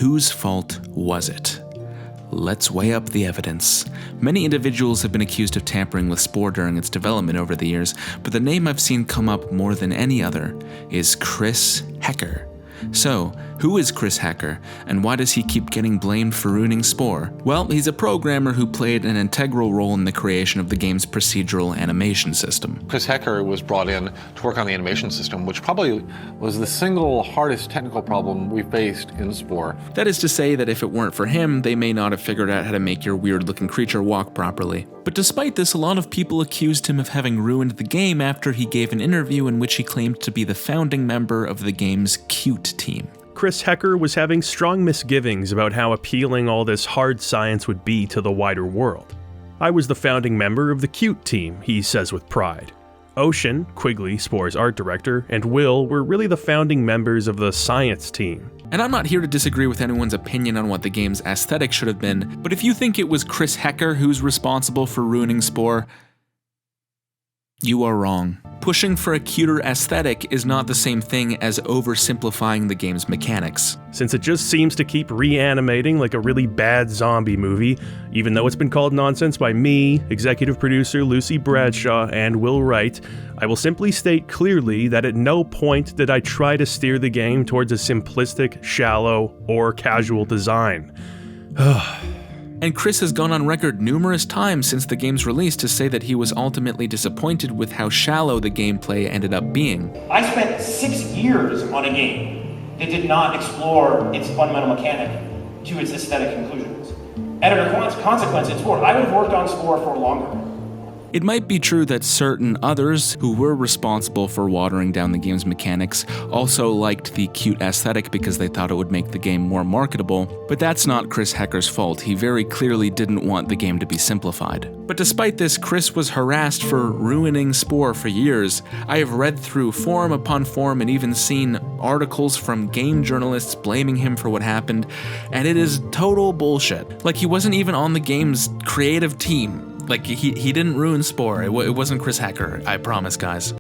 whose fault was it? Let's weigh up the evidence. Many individuals have been accused of tampering with Spore during its development over the years, but the name I've seen come up more than any other is Chris Hecker. So, who is Chris Hecker, and why does he keep getting blamed for ruining Spore? Well, he's a programmer who played an integral role in the creation of the game's procedural animation system. Chris Hecker was brought in to work on the animation system, which probably was the single hardest technical problem we faced in Spore. That is to say that if it weren't for him, they may not have figured out how to make your weird-looking creature walk properly. But despite this, a lot of people accused him of having ruined the game after he gave an interview in which he claimed to be the founding member of the game's Qt team. Chris Hecker was having strong misgivings about how appealing all this hard science would be to the wider world. I was the founding member of the Qt team, he says with pride. Ocean, Quigley, Spore's art director, and Will were really the founding members of the science team. And I'm not here to disagree with anyone's opinion on what the game's aesthetic should have been, but if you think it was Chris Hecker who's responsible for ruining Spore, you are wrong. Pushing for a cuter aesthetic is not the same thing as oversimplifying the game's mechanics. Since it just seems to keep reanimating like a really bad zombie movie, even though it's been called nonsense by me, executive producer Lucy Bradshaw, and Will Wright, I will simply state clearly that at no point did I try to steer the game towards a simplistic, shallow, or casual design. And Chris has gone on record numerous times since the game's release to say that he was ultimately disappointed with how shallow the gameplay ended up being. I spent 6 years on a game that did not explore its fundamental mechanic to its aesthetic conclusions. Editor consequence, it's Spore. I would have worked on Spore for longer. It might be true that certain others who were responsible for watering down the game's mechanics also liked the cute aesthetic because they thought it would make the game more marketable, but that's not Chris Hecker's fault. He very clearly didn't want the game to be simplified. But despite this, Chris was harassed for ruining Spore for years. I have read through forum upon forum and even seen articles from game journalists blaming him for what happened, and it is total bullshit. Like, he wasn't even on the game's creative team. Like, he didn't ruin Spore. It wasn't Chris Hecker, I promise, guys.